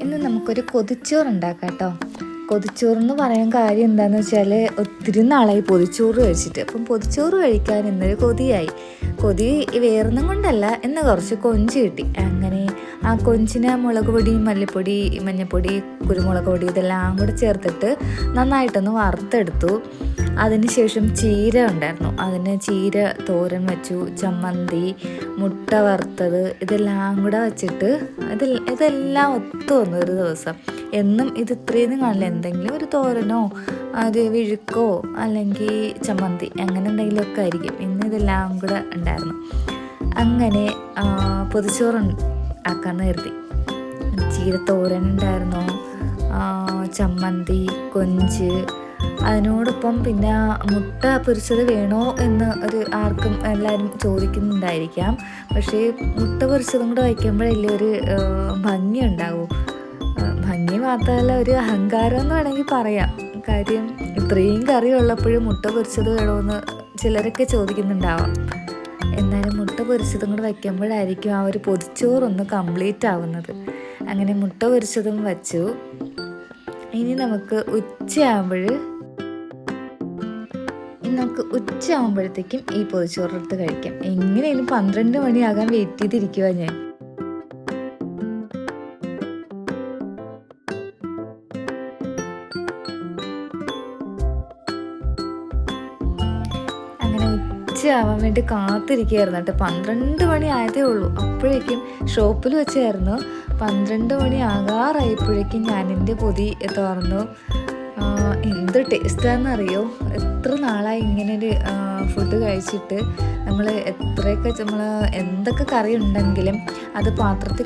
ഇന്ന് നമുക്കൊരു കൊതിച്ചോറ് ഉണ്ടാക്കാം കേട്ടോ. കൊതിച്ചോറെന്ന് പറയാൻ കാര്യം എന്താണെന്ന് വെച്ചാൽ ഒത്തിരി നാളായി പൊതിച്ചോറ് കഴിച്ചിട്ട്. അപ്പം പൊതിച്ചോറ് കഴിക്കാൻ ഇന്നൊരു കൊതിയായി. കൊതി വേറൊന്നും കൊണ്ടല്ല, ഇന്ന് കുറച്ച് കൊഞ്ച് കിട്ടി. അങ്ങനെ ആ കൊഞ്ചിന് മുളക് പൊടി, മല്ലിപ്പൊടി, മഞ്ഞൾപ്പൊടി, കുരുമുളക് പൊടി ഇതെല്ലാം കൂടെ ചേർത്തിട്ട് നന്നായിട്ടൊന്ന് വറുത്തെടുത്തു. അതിനുശേഷം ചീര ഉണ്ടായിരുന്നു, അതിന് ചീര തോരൻ വെച്ചു. ചമ്മന്തി, മുട്ട വറുത്തത് ഇതെല്ലാം കൂടെ വെച്ചിട്ട് ഇതെല്ലാം ഒത്തു വന്നു ഒരു ദിവസം. എന്നും ഇത് ഇത്രയൊന്നും കാണില്ല, എന്തെങ്കിലും ഒരു തോരനോ അത് വിഴുക്കോ അല്ലെങ്കിൽ ചമ്മന്തി അങ്ങനെ എന്തെങ്കിലുമൊക്കെ ആയിരിക്കും. ഇന്ന് ഇതെല്ലാം കൂടെ ഉണ്ടായിരുന്നു. അങ്ങനെ പൊതിച്ചോറ് ആക്കാമെന്ന് കരുതി. ചീരത്തോരൻ ഉണ്ടായിരുന്നു, ചമ്മന്തി, കൊഞ്ച്, അതിനോടൊപ്പം പിന്നെ മുട്ട പൊരിച്ചത് വേണോ എന്ന് ആർക്കും എല്ലാവരും ചോദിക്കുന്നുണ്ടായിരിക്കാം. പക്ഷേ മുട്ട പൊരിച്ചതും കൂടെ വയ്ക്കുമ്പോഴല്ലേ ഒരു ഭംഗി ഉണ്ടാവൂ. ഭംഗി മാത്രമല്ല, ഒരു അഹങ്കാരം എന്ന് വേണമെങ്കിൽ പറയാം. കാര്യം ഇത്രയും കറി ഉള്ളപ്പോഴും മുട്ട പൊരിച്ചത് വേണമെന്ന് ചിലരൊക്കെ ചോദിക്കുന്നുണ്ടാവാം. എന്നാലും മുട്ട പൊരിച്ചതും കൂടെ വയ്ക്കുമ്പോഴായിരിക്കും ആ ഒരു പൊതിച്ചോറൊന്ന് കംപ്ലീറ്റ് ആവുന്നത്. അങ്ങനെ മുട്ട പൊരിച്ചതും വച്ചു. ഇനി നമുക്ക് ഉച്ചയാകുമ്പോഴത്തേക്കും ഈ പൊതിച്ചോറെടുത്ത് കഴിക്കാം. എങ്ങനെയും 12 മണിയാകാൻ വെയിറ്റ് ചെയ്തിരിക്കുക ഞാൻ. അങ്ങനെ ഉച്ചയാവാൻ വേണ്ടി കാത്തിരിക്കുകയായിരുന്നു കേട്ടോ. 12 മണി ആയതേ ഉള്ളൂ. അപ്പോഴേക്കും ഷോപ്പിൽ വെച്ചായിരുന്നു. 12 മണി ആകാറായപ്പോഴേക്കും ഞാൻ എൻ്റെ പൊതി തുറന്നു. എന്ത് ടേസ്റ്റാണെന്നറിയോ? എത്ര നാളായി ഇങ്ങനൊരു ഫുഡ് കഴിച്ചിട്ട്. നമ്മൾ എത്രയൊക്കെ എന്തൊക്കെ കറി ഉണ്ടെങ്കിലും അത് പാത്രത്തിൽ